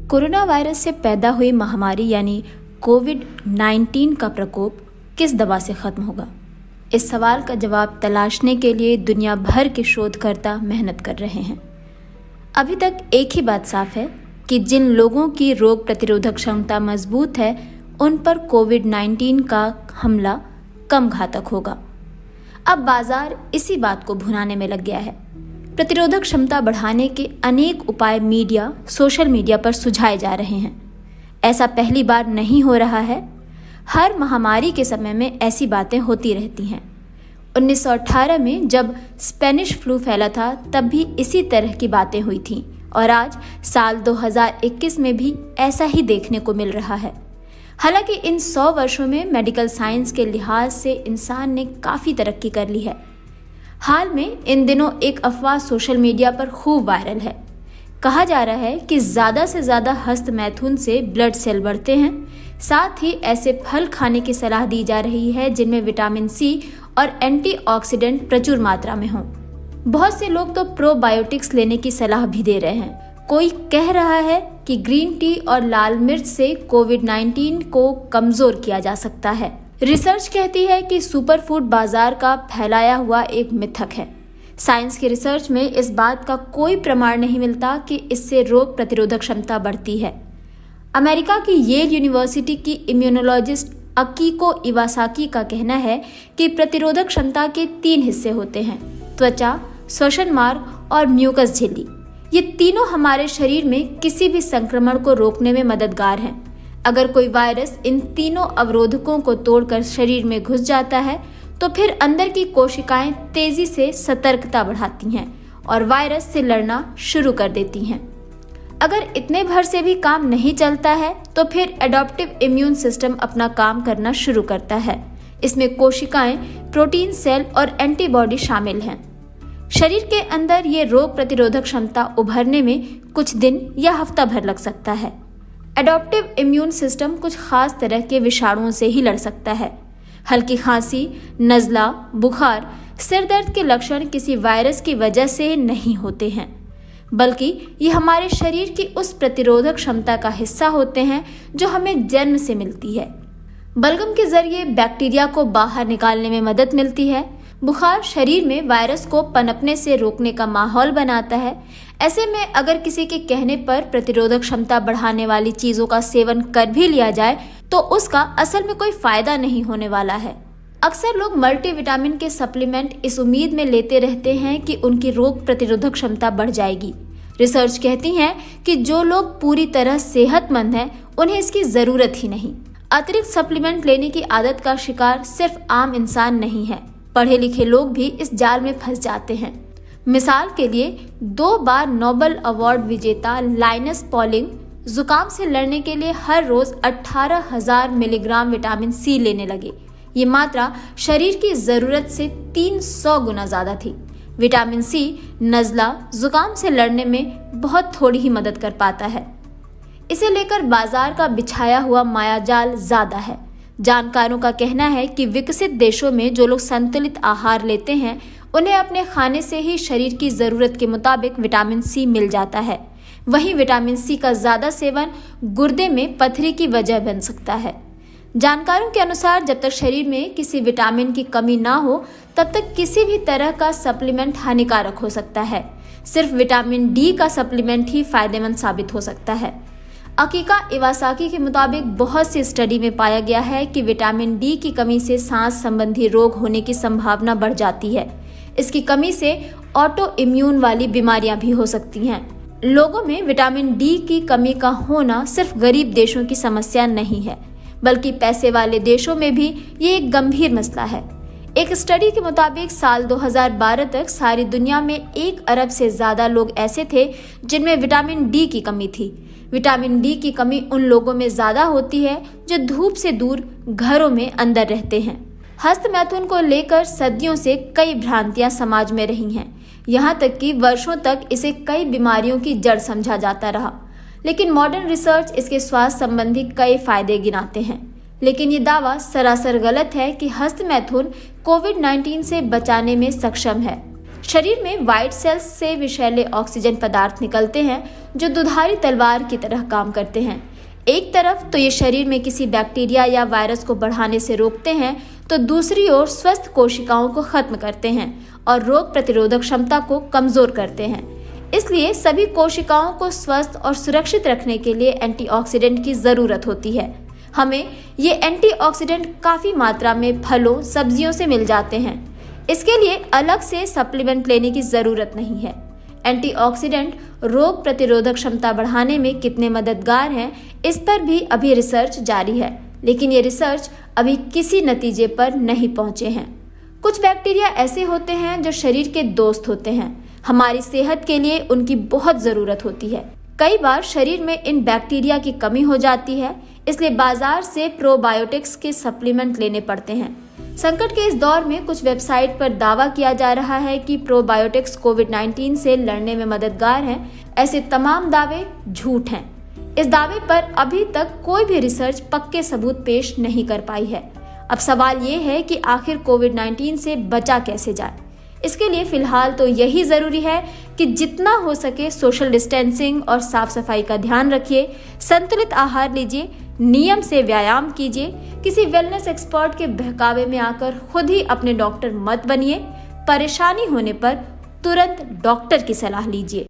Corona virus से पैदा हुई महामारी यानी कोविड-19 का प्रकोप किस दवा से खत्म होगा? इस सवाल का जवाब तलाशने के लिए दुनिया भर के शोधकर्ता मेहनत कर रहे हैं। अभी तक एक ही बात साफ है कि जिन लोगों की रोग प्रतिरोधक क्षमता मजबूत है, उन पर कोविड-19 का हमला कम घातक होगा। अब बाजार इसी बात को भुनाने में लग गया है। प्रतिरोधक क्षमता बढ़ाने के अनेक उपाय सोशल मीडिया पर सुझाए जा रहे हैं। ऐसा पहली बार नहीं हो रहा है। हर महामारी के समय में ऐसी बातें होती रहती हैं। 1918 में जब स्पेनिश फ्लू फैला था, तब भी इसी तरह की बातें हुई थीं और आज साल 2021 में भी ऐसा ही देखने को मिल रहा है। हालांकि इन 100 वर्षों में मेडिकल साइंस के लिहाज से इंसान ने काफ़ी तरक्की कर ली है। हाल में इन दिनों एक अफवाह सोशल मीडिया पर खूब वायरल है। कहा जा रहा है कि ज़्यादा से ज़्यादा हस्त मैथुन से ब्लड सेल बढ़ते हैं। साथ ही ऐसे फल खाने की सलाह दी जा रही है जिनमें विटामिन सी और एंटीऑक्सीडेंट प्रचुर मात्रा में हों। बहुत से लोग तो प्रोबायोटिक्स लेने की सलाह भी दे रहे हैं। कोई कह रहा है कि ग्रीन टी और लाल मिर्च से कोविड-19 को कमज़ोर किया जा सकता है। रिसर्च कहती है कि सुपरफूड बाजार का फैलाया हुआ एक मिथक है। साइंस की रिसर्च में इस बात का कोई प्रमाण नहीं मिलता कि इससे रोग प्रतिरोधक क्षमता बढ़ती है। अमेरिका की येल यूनिवर्सिटी की इम्यूनोलॉजिस्ट अकीको इवासाकी का कहना है कि प्रतिरोधक क्षमता के 3 हिस्से होते हैं: त्वचा, श्वसन मार्ग और म्यूकस झिल्ली। ये तीनों हमारे शरीर में किसी भी संक्रमण को रोकने में मददगार हैं। अगर कोई वायरस इन तीनों अवरोधकों को तोड़कर शरीर में घुस जाता है तो फिर अंदर की कोशिकाएं तेजी से सतर्कता बढ़ाती हैं और वायरस से लड़ना शुरू कर देती हैं। अगर इतने भर से भी काम नहीं चलता है तो फिर एडॉप्टिव इम्यून सिस्टम अपना काम करना शुरू करता है। इसमें कोशिकाएं, प्रोटीन सेल और एंटीबॉडी शामिल हैं। शरीर के अंदर ये रोग प्रतिरोधक क्षमता उभरने में कुछ दिन या हफ्ता भर लग सकता है। एडॉप्टिव इम्यून सिस्टम कुछ खास तरह के विषाणुओं से ही लड़ सकता है। हल्की खांसी, नज़ला, बुखार, सिर दर्द के लक्षण किसी वायरस की वजह से नहीं होते हैं, बल्कि ये हमारे शरीर की उस प्रतिरोधक क्षमता का हिस्सा होते हैं जो हमें जन्म से मिलती है। बलगम के जरिए बैक्टीरिया को बाहर निकालने में मदद मिलती है। बुखार शरीर में वायरस को पनपने से रोकने का माहौल बनाता है। ऐसे में अगर किसी के कहने पर प्रतिरोधक क्षमता बढ़ाने वाली चीज़ों का सेवन कर भी लिया जाए तो उसका असल में कोई फायदा नहीं होने वाला है। अक्सर लोग मल्टीविटामिन के सप्लीमेंट इस उम्मीद में लेते रहते हैं कि उनकी रोग प्रतिरोधक क्षमता बढ़ जाएगी। रिसर्च कहती है कि जो लोग पूरी तरह सेहतमंद हैं, उन्हें इसकी ज़रूरत ही नहीं। अतिरिक्त सप्लीमेंट लेने की आदत का शिकार सिर्फ आम इंसान नहीं है, पढ़े लिखे लोग भी इस जाल में फंस जाते हैं। मिसाल के लिए 2 बार नोबेल अवार्ड विजेता लाइनस पॉलिंग जुकाम से लड़ने के लिए हर रोज 18,000 मिलीग्राम विटामिन सी लेने लगे। ये मात्रा शरीर की ज़रूरत से 300 गुना ज़्यादा थी। विटामिन सी नज़ला, जुकाम से लड़ने में बहुत थोड़ी ही मदद कर पाता है। इसे लेकर बाजार का बिछाया हुआ मायाजाल ज़्यादा है। जानकारों का कहना है कि विकसित देशों में जो लोग संतुलित आहार लेते हैं, उन्हें अपने खाने से ही शरीर की ज़रूरत के मुताबिक विटामिन सी मिल जाता है। वहीं विटामिन सी का ज़्यादा सेवन गुर्दे में पथरी की वजह बन सकता है। जानकारों के अनुसार जब तक शरीर में किसी विटामिन की कमी ना हो, तब तक किसी भी तरह का सप्लीमेंट हानिकारक हो सकता है। सिर्फ विटामिन डी का सप्लीमेंट ही फायदेमंद साबित हो सकता है। अकीका इवासाकी के मुताबिक बहुत सी स्टडी में पाया गया है कि विटामिन डी की कमी से सांस संबंधी रोग होने की संभावना बढ़ जाती है। इसकी कमी से ऑटो इम्यून वाली बीमारियां भी हो सकती हैं। लोगों में विटामिन डी की कमी का होना सिर्फ गरीब देशों की समस्या नहीं है, बल्कि पैसे वाले देशों में भी ये एक गंभीर मसला है। एक स्टडी के मुताबिक साल 2012 तक सारी दुनिया में 1 अरब से ज़्यादा लोग ऐसे थे जिनमें विटामिन डी की कमी थी। विटामिन डी की कमी उन लोगों में ज़्यादा होती है जो धूप से दूर घरों में अंदर रहते हैं। हस्त मैथुन को लेकर सदियों से कई भ्रांतियां समाज में रही हैं। यहाँ तक कि वर्षों तक इसे कई बीमारियों की जड़ समझा जाता रहा। लेकिन मॉडर्न रिसर्च इसके स्वास्थ्य संबंधी कई फायदे गिनाते हैं। लेकिन ये दावा सरासर गलत है कि हस्त मैथुन कोविड-19 से बचाने में सक्षम है। शरीर में व्हाइट सेल्स से विषैले ऑक्सीजन पदार्थ निकलते हैं जो दुधारी तलवार की तरह काम करते हैं। एक तरफ तो ये शरीर में किसी बैक्टीरिया या वायरस को बढ़ाने से रोकते हैं, तो दूसरी ओर स्वस्थ कोशिकाओं को खत्म करते हैं और रोग प्रतिरोधक क्षमता को कमजोर करते हैं। इसलिए सभी कोशिकाओं को स्वस्थ और सुरक्षित रखने के लिए एंटीऑक्सीडेंट की जरूरत होती है। हमें ये एंटीऑक्सीडेंट काफी मात्रा में फलों, सब्जियों से मिल जाते हैं। इसके लिए अलग से सप्लीमेंट लेने की जरूरत नहीं है। एंटीऑक्सीडेंट रोग प्रतिरोधक क्षमता बढ़ाने में कितने मददगार हैं, इस पर भी अभी रिसर्च जारी है, लेकिन ये रिसर्च अभी किसी नतीजे पर नहीं पहुंचे हैं। कुछ बैक्टीरिया ऐसे होते हैं जो शरीर के दोस्त होते हैं, हमारी सेहत के लिए उनकी बहुत जरूरत होती है। कई बार शरीर में इन बैक्टीरिया की कमी हो जाती है, इसलिए बाजार से प्रोबायोटिक्स के सप्लीमेंट लेने पड़ते हैं। संकट के इस दौर में कुछ वेबसाइट पर दावा किया जा रहा है कि प्रोबायोटिक्स कोविड-19 से लड़ने में मददगार हैं। ऐसे तमाम दावे झूठ हैं। इस दावे पर अभी तक कोई भी रिसर्च पक्के सबूत पेश नहीं कर पाई है। अब सवाल ये है कि आखिर कोविड-19 से बचा कैसे जाए। इसके लिए फिलहाल तो यही जरूरी है कि जितना हो सके सोशल डिस्टेंसिंग और साफ सफाई का ध्यान रखिए, संतुलित आहार लीजिए, नियम से व्यायाम कीजिए। किसी वेलनेस एक्सपर्ट के बहकावे में आकर खुद ही अपने डॉक्टर मत बनिए। परेशानी होने पर तुरंत डॉक्टर की सलाह लीजिए।